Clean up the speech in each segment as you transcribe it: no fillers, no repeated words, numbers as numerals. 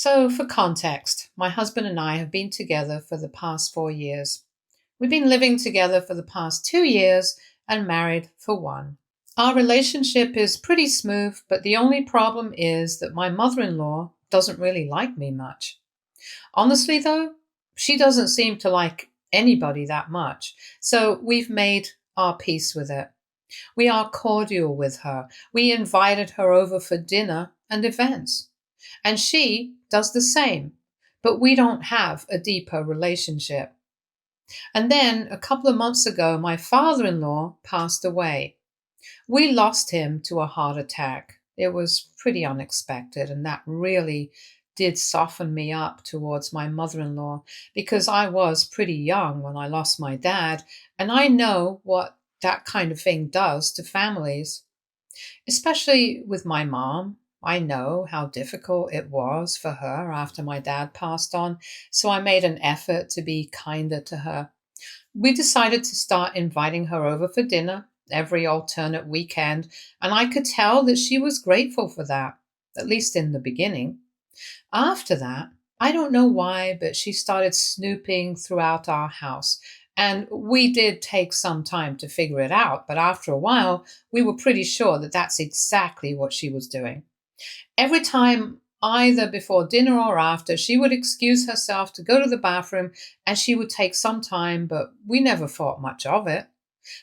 So, for context, my husband and I have been together for the past 4 years. We've been living together for the past 2 years and married for one. Our relationship is pretty smooth, but the only problem is that my mother in law doesn't really like me much. Honestly, though, she doesn't seem to like anybody that much, so we've made our peace with it. We are cordial with her. We invited her over for dinner and events. And she does the same, but we don't have a deeper relationship. And then a couple of months ago, my father in law passed away. We lost him to a heart attack. It was pretty unexpected, and that really did soften me up towards my mother in law because I was pretty young when I lost my dad, and I know what that kind of thing does to families. Especially with my mom, I know how difficult it was for her after my dad passed on, so I made an effort to be kinder to her. We decided to start inviting her over for dinner every alternate weekend, and I could tell that she was grateful for that, at least in the beginning. After that, I don't know why, but she started snooping throughout our house. And we did take some time to figure it out, but after a while, we were pretty sure that that's exactly what she was doing. Every time, either before dinner or after, she would excuse herself to go to the bathroom and she would take some time, but we never thought much of it.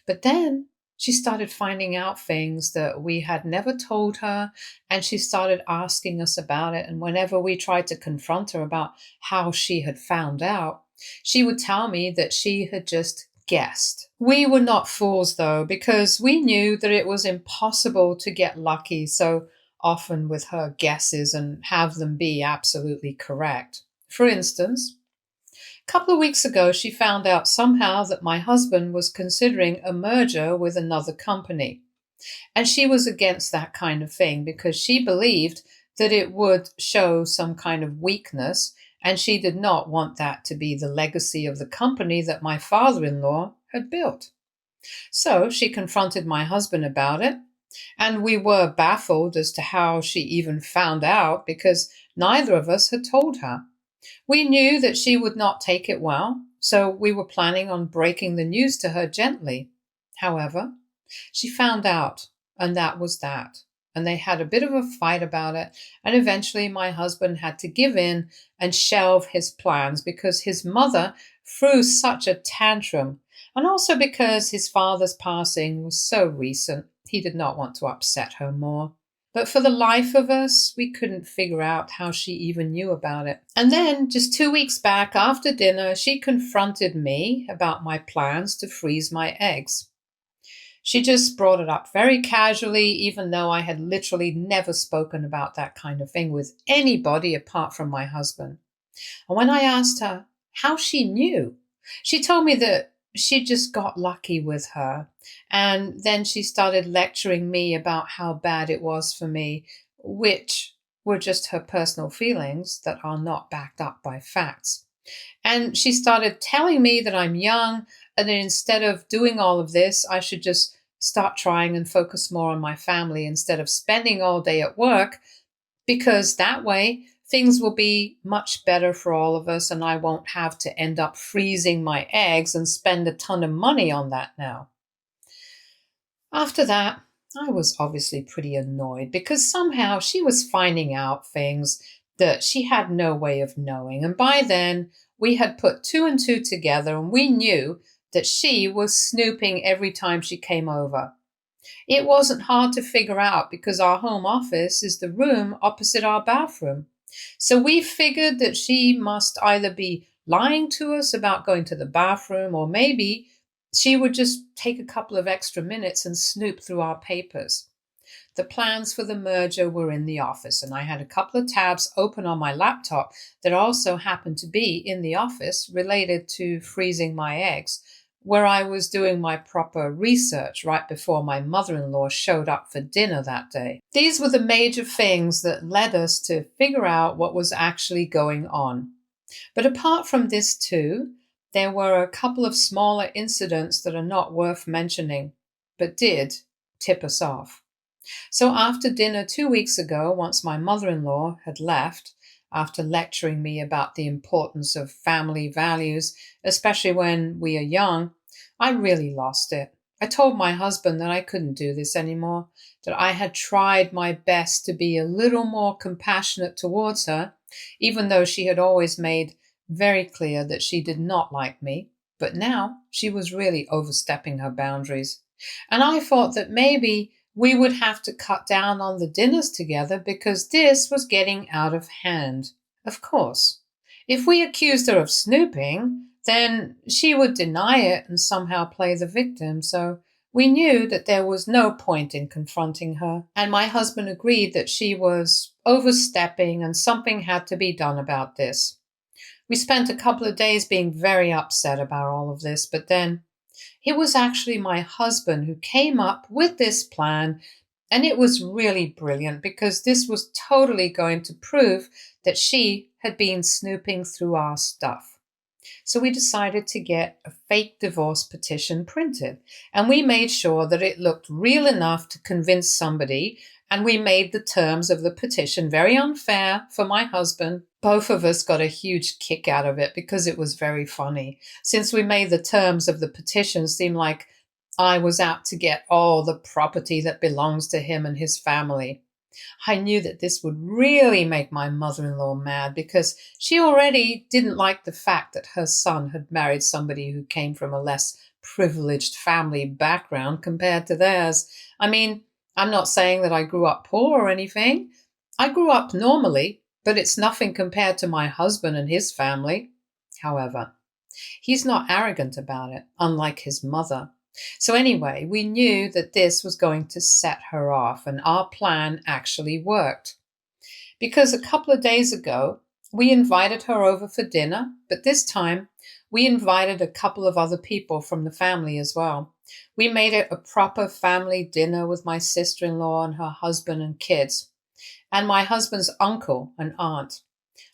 But then she started finding out things that we had never told her, and she started asking us about it. And whenever we tried to confront her about how she had found out, she would tell me that she had just guessed. We were not fools, though, because we knew that it was impossible to get lucky so often with her guesses and have them be absolutely correct. For instance, a couple of weeks ago, she found out somehow that my husband was considering a merger with another company. And she was against that kind of thing because she believed that it would show some kind of weakness, and she did not want that to be the legacy of the company that my father in law had built. So she confronted my husband about it, and we were baffled as to how she even found out because neither of us had told her. We knew that she would not take it well, so we were planning on breaking the news to her gently. However, she found out, and that was that. And they had a bit of a fight about it, and eventually my husband had to give in and shelve his plans because his mother threw such a tantrum, and also because his father's passing was so recent, he did not want to upset her more. But for the life of us, we couldn't figure out how she even knew about it. And then, just 2 weeks back after dinner, she confronted me about my plans to freeze my eggs. She just brought it up very casually, even though I had literally never spoken about that kind of thing with anybody apart from my husband. And when I asked her how she knew, she told me that she just got lucky with her. And then she started lecturing me about how bad it was for me, which were just her personal feelings that are not backed up by facts. And she started telling me that I'm young and that instead of doing all of this, I should just start trying and focus more on my family instead of spending all day at work, because that way things will be much better for all of us and I won't have to end up freezing my eggs and spend a ton of money on that now. After that, I was obviously pretty annoyed because somehow she was finding out things that she had no way of knowing. And by then, we had put two and two together and we knew that she was snooping every time she came over. It wasn't hard to figure out because our home office is the room opposite our bathroom. So we figured that she must either be lying to us about going to the bathroom, or maybe she would just take a couple of extra minutes and snoop through our papers. The plans for the merger were in the office, and I had a couple of tabs open on my laptop that also happened to be in the office related to freezing my eggs, where I was doing my proper research right before my mother in law showed up for dinner that day. These were the major things that led us to figure out what was actually going on. But apart from this, too, there were a couple of smaller incidents that are not worth mentioning, but did tip us off. So after dinner 2 weeks ago, once my mother in law had left, after lecturing me about the importance of family values, especially when we are young, I really lost it. I told my husband that I couldn't do this anymore, that I had tried my best to be a little more compassionate towards her, even though she had always made very clear that she did not like me. But now she was really overstepping her boundaries. And I thought that maybe we would have to cut down on the dinners together because this was getting out of hand. Of course, if we accused her of snooping, then she would deny it and somehow play the victim. So we knew that there was no point in confronting her. And my husband agreed that she was overstepping and something had to be done about this. We spent a couple of days being very upset about all of this, but then it was actually my husband who came up with this plan, and it was really brilliant because this was totally going to prove that she had been snooping through our stuff. So we decided to get a fake divorce petition printed, and we made sure that it looked real enough to convince somebody, and we made the terms of the petition very unfair for my husband. Both of us got a huge kick out of it because it was very funny, since we made the terms of the petition seem like I was out to get all the property that belongs to him and his family. I knew that this would really make my mother-in-law mad because she already didn't like the fact that her son had married somebody who came from a less privileged family background compared to theirs. I mean, I'm not saying that I grew up poor or anything. I grew up normally, but it's nothing compared to my husband and his family. However, he's not arrogant about it, unlike his mother. So anyway, we knew that this was going to set her off, and our plan actually worked. Because a couple of days ago, we invited her over for dinner, but this time we invited a couple of other people from the family as well. We made it a proper family dinner with my sister-in-law and her husband and kids, and my husband's uncle and aunt.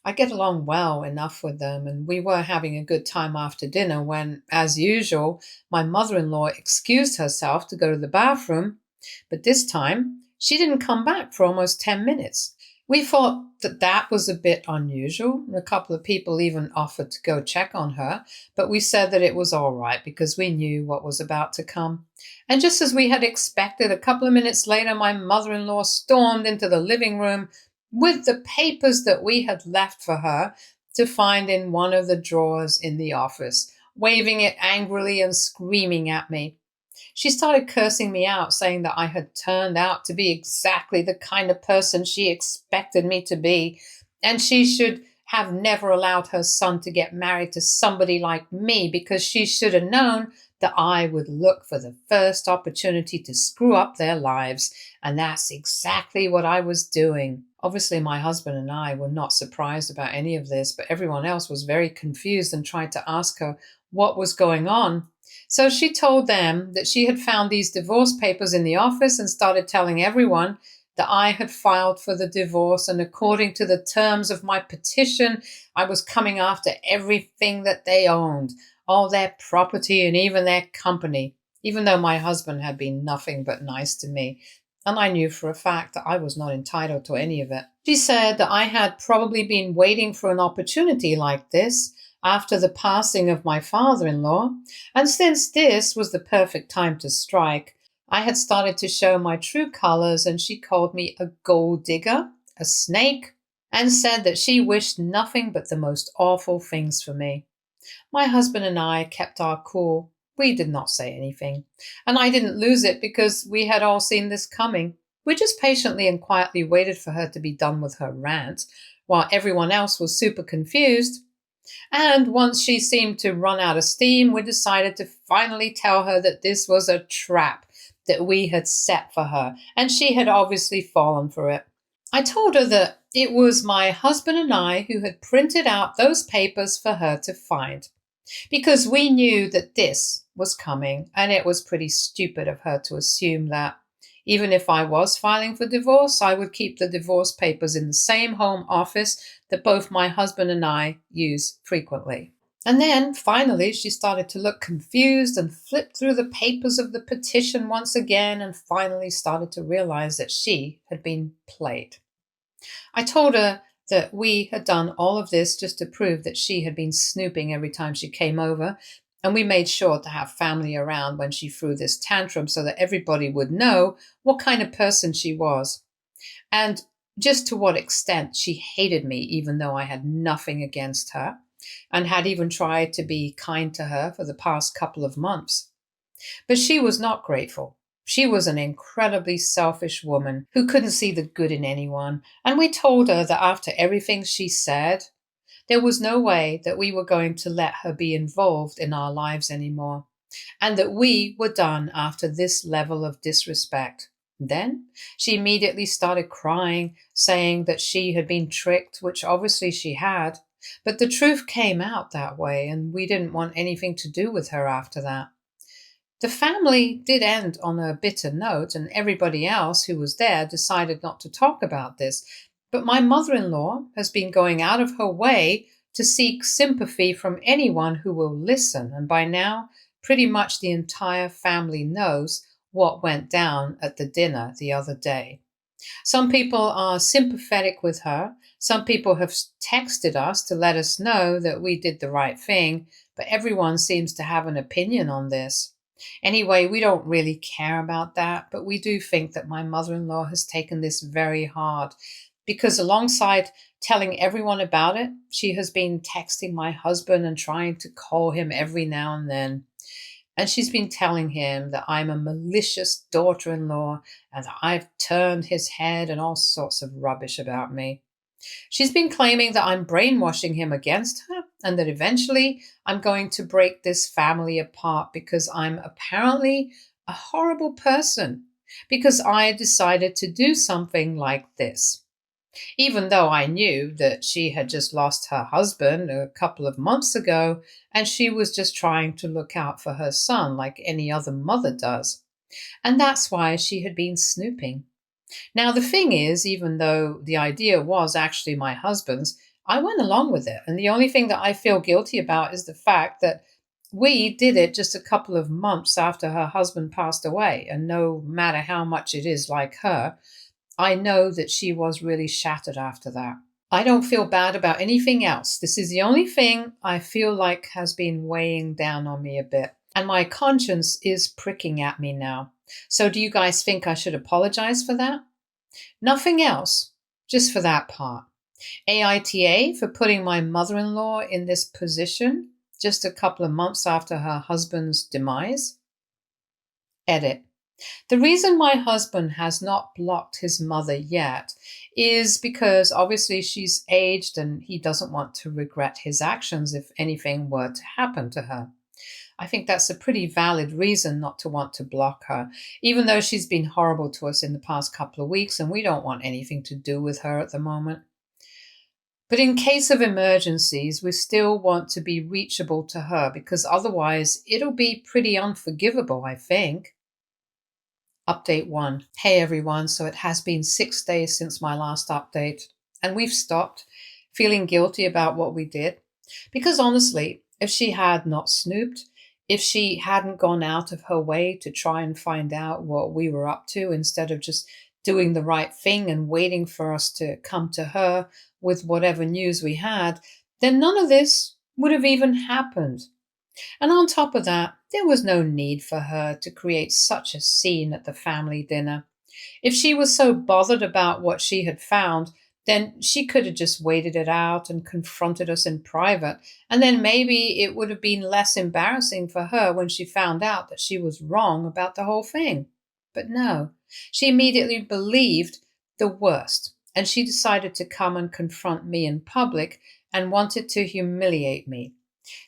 I get along well enough with them, and we were having a good time after dinner when, as usual, my mother-in-law excused herself to go to the bathroom, but this time she didn't come back for almost 10 minutes. We thought that that was a bit unusual. A couple of people even offered to go check on her, but we said that it was all right because we knew what was about to come. And just as we had expected, a couple of minutes later, my mother-in-law stormed into the living room with the papers that we had left for her to find in one of the drawers in the office, waving it angrily and screaming at me. She started cursing me out, saying that I had turned out to be exactly the kind of person she expected me to be, and she should have never allowed her son to get married to somebody like me because she should have known that I would look for the first opportunity to screw up their lives, and that's exactly what I was doing. Obviously, my husband and I were not surprised about any of this, but everyone else was very confused and tried to ask her what was going on. So she told them that she had found these divorce papers in the office and started telling everyone that I had filed for the divorce, and according to the terms of my petition, I was coming after everything that they owned, all their property and even their company, even though my husband had been nothing but nice to me. And I knew for a fact that I was not entitled to any of it. She said that I had probably been waiting for an opportunity like this after the passing of my father-in-law, and since this was the perfect time to strike, I had started to show my true colors, and she called me a gold digger, a snake, and said that she wished nothing but the most awful things for me. My husband and I kept our cool. We did not say anything, and I didn't lose it because we had all seen this coming. We just patiently and quietly waited for her to be done with her rant, while everyone else was super confused. And once she seemed to run out of steam, we decided to finally tell her that this was a trap that we had set for her, and she had obviously fallen for it. I told her that it was my husband and I who had printed out those papers for her to find, because we knew that this was coming, and it was pretty stupid of her to assume that even if I was filing for divorce, I would keep the divorce papers in the same home office that both my husband and I use frequently. And then, finally, she started to look confused and flipped through the papers of the petition once again and finally started to realize that she had been played. I told her that we had done all of this just to prove that she had been snooping every time she came over. And we made sure to have family around when she threw this tantrum so that everybody would know what kind of person she was. And just to what extent she hated me, even though I had nothing against her and had even tried to be kind to her for the past couple of months. But she was not grateful. She was an incredibly selfish woman who couldn't see the good in anyone. And we told her that after everything she said, there was no way that we were going to let her be involved in our lives anymore, and that we were done after this level of disrespect. Then she immediately started crying, saying that she had been tricked, which obviously she had. But the truth came out that way, and we didn't want anything to do with her after that. The family did end on a bitter note, and everybody else who was there decided not to talk about this. But my mother in law has been going out of her way to seek sympathy from anyone who will listen, and by now, pretty much the entire family knows what went down at the dinner the other day. Some people are sympathetic with her. Some people have texted us to let us know that we did the right thing, but everyone seems to have an opinion on this. Anyway, we don't really care about that, but we do think that my mother in law has taken this very hard because, alongside telling everyone about it, she has been texting my husband and trying to call him every now and then. And she's been telling him that I'm a malicious daughter in law and that I've turned his head and all sorts of rubbish about me. She's been claiming that I'm brainwashing him against her and that eventually I'm going to break this family apart because I'm apparently a horrible person because I decided to do something like this. Even though I knew that she had just lost her husband a couple of months ago and she was just trying to look out for her son like any other mother does. And that's why she had been snooping. Now, the thing is, even though the idea was actually my husband's, I went along with it. And the only thing that I feel guilty about is the fact that we did it just a couple of months after her husband passed away. And no matter how much it is like her, I know that she was really shattered after that. I don't feel bad about anything else. This is the only thing I feel like has been weighing down on me a bit. And my conscience is pricking at me now. So do you guys think I should apologize for that? Nothing else, just for that part. AITA for putting my mother-in-law in this position just a couple of months after her husband's demise. Edit. The reason my husband has not blocked his mother yet is because obviously she's aged and he doesn't want to regret his actions if anything were to happen to her. I think that's a pretty valid reason not to want to block her, even though she's been horrible to us in the past couple of weeks and we don't want anything to do with her at the moment. But in case of emergencies, we still want to be reachable to her because otherwise it'll be pretty unforgivable, I think. Update 1. Hey everyone, so it has been 6 days since my last update, and we've stopped feeling guilty about what we did. Because honestly, if she had not snooped, if she hadn't gone out of her way to try and find out what we were up to instead of just doing the right thing and waiting for us to come to her with whatever news we had, then none of this would have even happened. And on top of that, there was no need for her to create such a scene at the family dinner. If she was so bothered about what she had found, then she could have just waited it out and confronted us in private, and then maybe it would have been less embarrassing for her when she found out that she was wrong about the whole thing. But no, she immediately believed the worst, and she decided to come and confront me in public and wanted to humiliate me.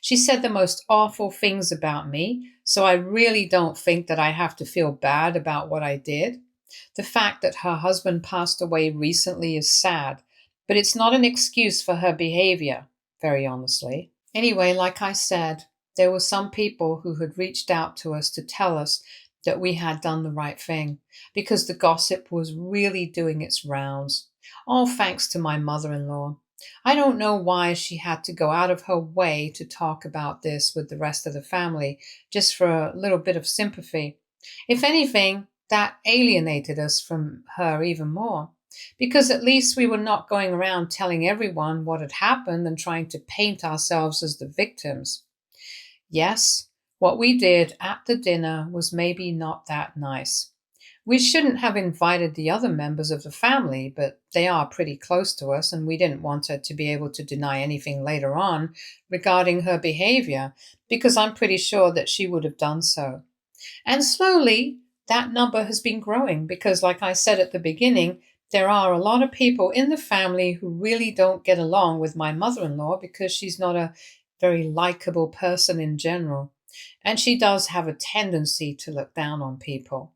She said the most awful things about me, so I really don't think that I have to feel bad about what I did. The fact that her husband passed away recently is sad, but it's not an excuse for her behavior, very honestly. Anyway, like I said, there were some people who had reached out to us to tell us that we had done the right thing, because the gossip was really doing its rounds. All thanks to my mother-in-law. I don't know why she had to go out of her way to talk about this with the rest of the family, just for a little bit of sympathy. If anything, that alienated us from her even more. because at least we were not going around telling everyone what had happened and trying to paint ourselves as the victims. Yes, what we did at the dinner was maybe not that nice. We shouldn't have invited the other members of the family, but they are pretty close to us, and we didn't want her to be able to deny anything later on regarding her behavior, because I'm pretty sure that she would have done so. And slowly, that number has been growing because, like I said at the beginning, there are a lot of people in the family who really don't get along with my mother in law because she's not a very likable person in general. And she does have a tendency to look down on people.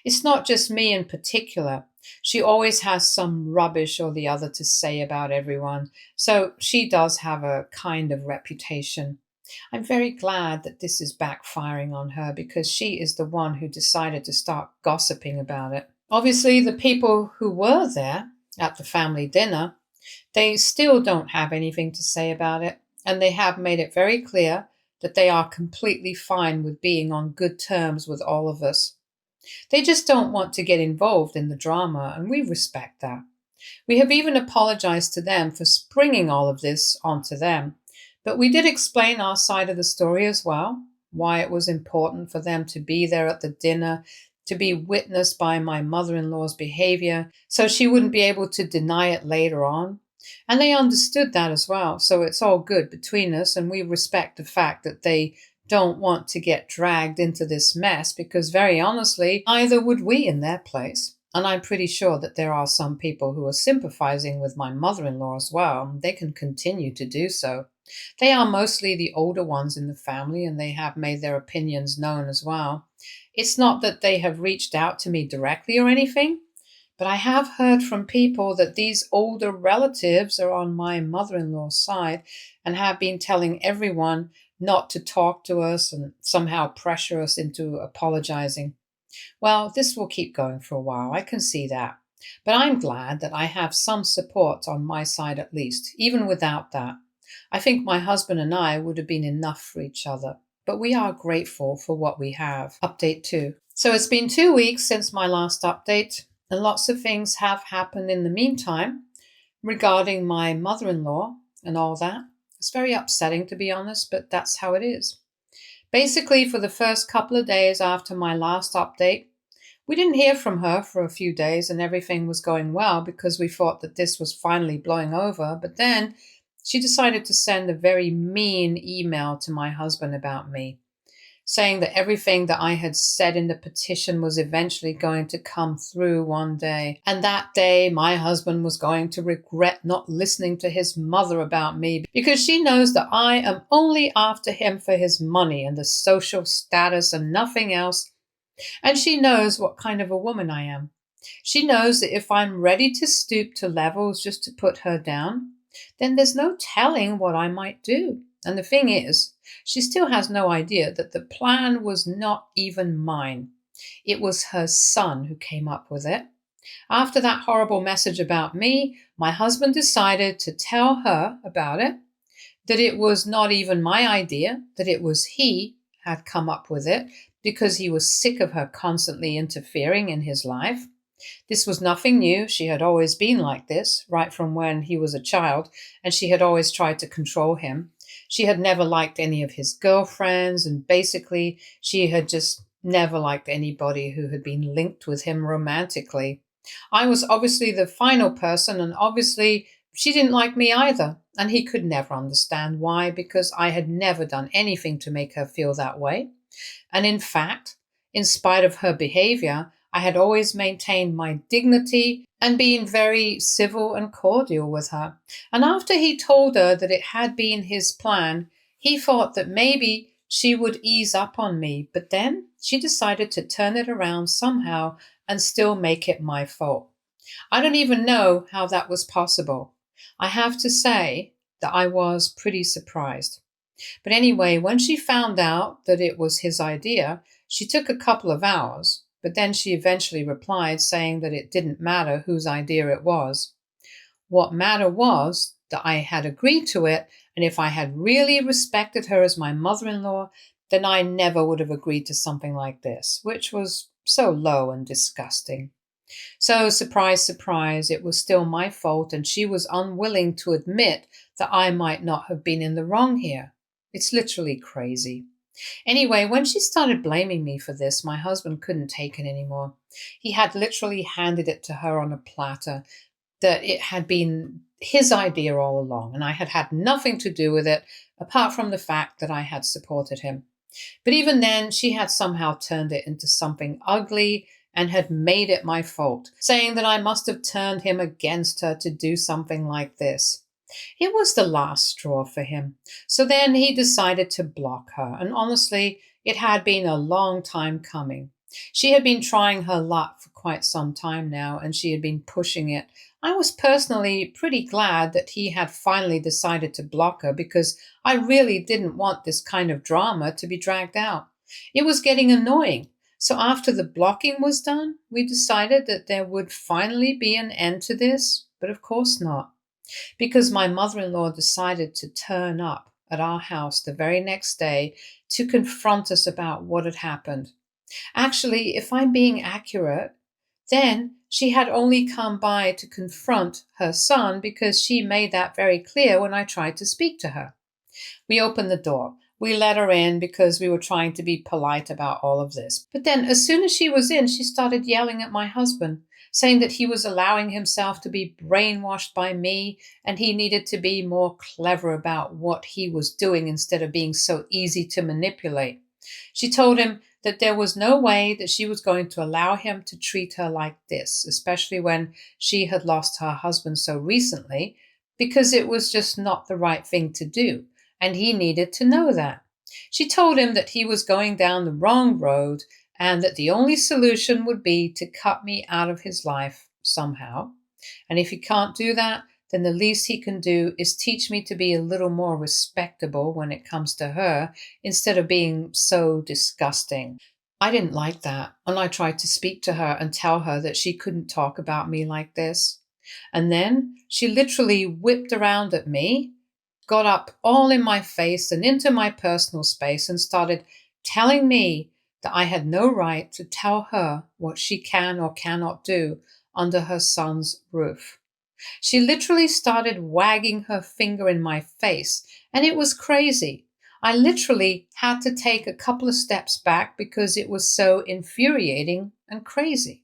It's not just me in particular. She always has some rubbish or the other to say about everyone. So she does have a kind of reputation. I'm very glad that this is backfiring on her because she is the one who decided to start gossiping about it. Obviously, the people who were there at the family dinner, they still don't have anything to say about it, and they have made it very clear that they are completely fine with being on good terms with all of us. They just don't want to get involved in the drama, and we respect that. We have even apologized to them for springing all of this onto them. But we did explain our side of the story as well, why it was important for them to be there at the dinner, to be witnessed by my mother in law's behavior, so she wouldn't be able to deny it later on. And they understood that as well, so it's all good between us, and we respect the fact that they don't want to get dragged into this mess because, very honestly, neither would we in their place. And I'm pretty sure that there are some people who are sympathizing with my mother in law as well. They can continue to do so. They are mostly the older ones in the family, and they have made their opinions known as well. It's not that they have reached out to me directly or anything, but I have heard from people that these older relatives are on my mother in law's side and have been telling everyone not to talk to us and somehow pressure us into apologizing. Well, this will keep going for a while, I can see that. But I'm glad that I have some support on my side at least, even without that. I think my husband and I would have been enough for each other, but we are grateful for what we have. Update 2. So it's been 2 weeks since my last update, and lots of things have happened in the meantime regarding my mother in law and all that. It's very upsetting, to be honest, but that's how it is. Basically, for the first couple of days after my last update, we didn't hear from her for a few days and everything was going well because we thought that this was finally blowing over. But then she decided to send a very mean email to my husband about me, saying that everything that I had said in the petition was eventually going to come through one day. And that day, my husband was going to regret not listening to his mother about me because she knows that I am only after him for his money and the social status and nothing else. And she knows what kind of a woman I am. She knows that if I'm ready to stoop to levels just to put her down, then there's no telling what I might do. And the thing is, she still has no idea that the plan was not even mine. It was her son who came up with it. After that horrible message about me, my husband decided to tell her about it, that it was not even my idea, that it was he had come up with it because he was sick of her constantly interfering in his life. This was nothing new. She had always been like this, right from when he was a child, and she had always tried to control him. She had never liked any of his girlfriends, and basically, she had just never liked anybody who had been linked with him romantically. I was obviously the final person, and obviously, she didn't like me either, and he could never understand why, because I had never done anything to make her feel that way. And in fact, in spite of her behavior, I had always maintained my dignity and been very civil and cordial with her. And after he told her that it had been his plan, he thought that maybe she would ease up on me. But then she decided to turn it around somehow and still make it my fault. I don't even know how that was possible. I have to say that I was pretty surprised. But anyway, when she found out that it was his idea, she took a couple of hours. But then she eventually replied, saying that it didn't matter whose idea it was. What mattered was that I had agreed to it, and if I had really respected her as my mother-in-law, then I never would have agreed to something like this, which was so low and disgusting. So, surprise, surprise, it was still my fault, and she was unwilling to admit that I might not have been in the wrong here. It's literally crazy. Anyway, when she started blaming me for this, my husband couldn't take it anymore. He had literally handed it to her on a platter, that it had been his idea all along, and I had had nothing to do with it apart from the fact that I had supported him. But even then, she had somehow turned it into something ugly and had made it my fault, saying that I must have turned him against her to do something like this. It was the last straw for him. So then he decided to block her, and honestly, it had been a long time coming. She had been trying her luck for quite some time now, and she had been pushing it. I was personally pretty glad that he had finally decided to block her because I really didn't want this kind of drama to be dragged out. It was getting annoying. So after the blocking was done, we decided that there would finally be an end to this, but of course not, because my mother in law decided to turn up at our house the very next day to confront us about what had happened. Actually, if I'm being accurate, then she had only come by to confront her son because she made that very clear when I tried to speak to her. We opened the door. We let her in because we were trying to be polite about all of this. But then, as soon as she was in, she started yelling at my husband, saying that he was allowing himself to be brainwashed by me and he needed to be more clever about what he was doing instead of being so easy to manipulate. She told him that there was no way that she was going to allow him to treat her like this, especially when she had lost her husband so recently, because it was just not the right thing to do, and he needed to know that. She told him that he was going down the wrong road and that the only solution would be to cut me out of his life somehow. And if he can't do that, then the least he can do is teach me to be a little more respectable when it comes to her instead of being so disgusting. I didn't like that, and I tried to speak to her and tell her that she couldn't talk about me like this. And then she literally whipped around at me, got up all in my face and into my personal space, and started telling me that I had no right to tell her what she can or cannot do under her son's roof. She literally started wagging her finger in my face, and it was crazy. I literally had to take a couple of steps back because it was so infuriating and crazy.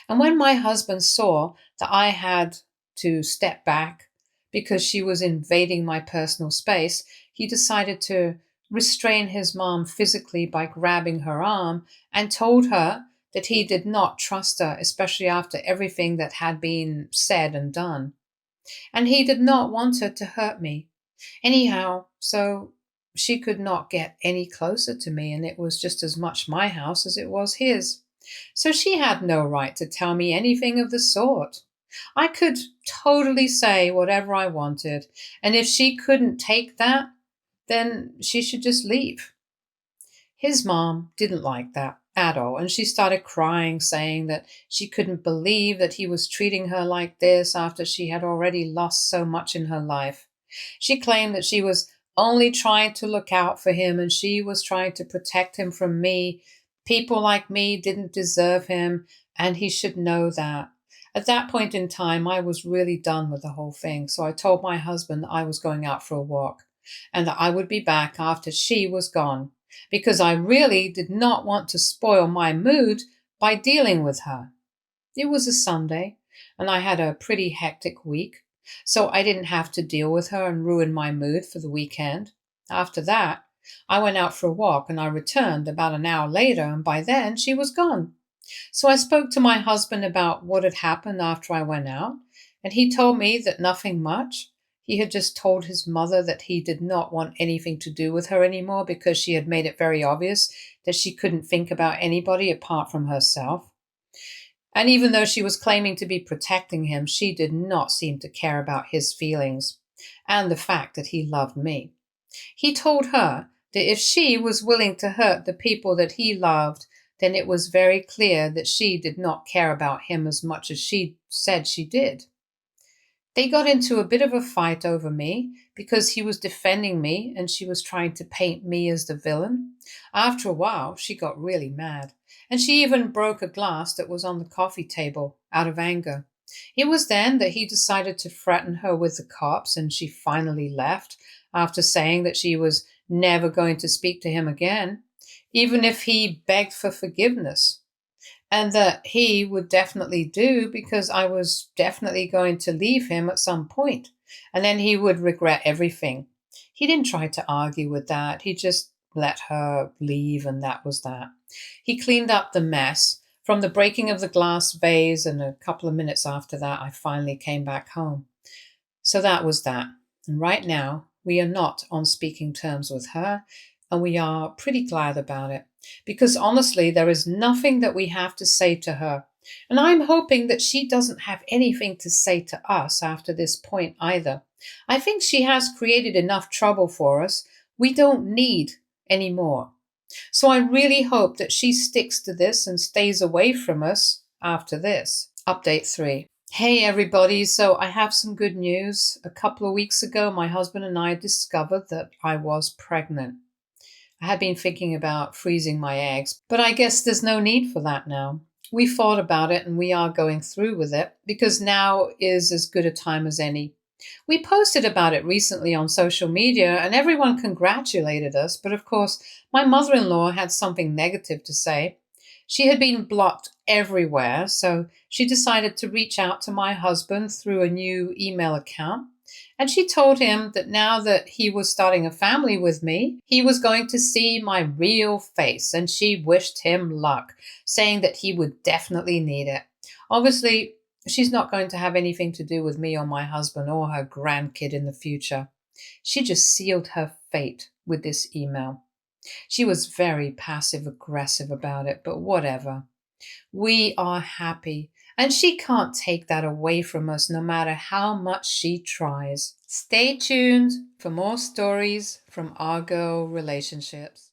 And when my husband saw that I had to step back because she was invading my personal space, he decided to restrain his mom physically by grabbing her arm and told her that he did not trust her, especially after everything that had been said and done. And he did not want her to hurt me. Anyhow, so she could not get any closer to me, and it was just as much my house as it was his. So she had no right to tell me anything of the sort. I could totally say whatever I wanted, and if she couldn't take that, then she should just leave. His mom didn't like that at all, and she started crying, saying that she couldn't believe that he was treating her like this after she had already lost so much in her life. She claimed that she was only trying to look out for him and she was trying to protect him from me. People like me didn't deserve him, and he should know that. At that point in time, I was really done with the whole thing, so I told my husband that I was going out for a walk and that I would be back after she was gone, because I really did not want to spoil my mood by dealing with her. It was a Sunday, and I had a pretty hectic week, so I didn't have to deal with her and ruin my mood for the weekend. After that, I went out for a walk and I returned about an hour later, and by then she was gone. So I spoke to my husband about what had happened after I went out, and he told me that nothing much. He had just told his mother that he did not want anything to do with her anymore because she had made it very obvious that she couldn't think about anybody apart from herself. And even though she was claiming to be protecting him, she did not seem to care about his feelings and the fact that he loved me. He told her that if she was willing to hurt the people that he loved, then it was very clear that she did not care about him as much as she said she did. They got into a bit of a fight over me because he was defending me and she was trying to paint me as the villain. After a while, she got really mad And she even broke a glass that was on the coffee table out of anger. It was then that he decided to threaten her with the cops, and she finally left after saying that she was never going to speak to him again, even if he begged for forgiveness. And that he would definitely do because I was definitely going to leave him at some point, and then he would regret everything. He didn't try to argue with that. He just let her leave, and that was that. He cleaned up the mess from the breaking of the glass vase, and a couple of minutes after that, I finally came back home. So that was that. And right now, we are not on speaking terms with her, and we are pretty glad about it. Because honestly, there is nothing that we have to say to her. And I'm hoping that she doesn't have anything to say to us after this point either. I think she has created enough trouble for us. We don't need any more. So I really hope that she sticks to this and stays away from us after this. Update 3. Hey everybody, so I have some good news. A couple of weeks ago, my husband and I discovered that I was pregnant. I had been thinking about freezing my eggs, but I guess there's no need for that now. We thought about it and we are going through with it because now is as good a time as any. We posted about it recently on social media and everyone congratulated us, but of course, my mother in law had something negative to say. She had been blocked everywhere, so she decided to reach out to my husband through a new email account. And she told him that now that he was starting a family with me, he was going to see my real face, and she wished him luck, saying that he would definitely need it. Obviously, she's not going to have anything to do with me or my husband or her grandkid in the future. She just sealed her fate with this email. She was very passive aggressive about it, but whatever. We are happy, and she can't take that away from us no matter how much she tries. Stay tuned for more stories from our girl relationships.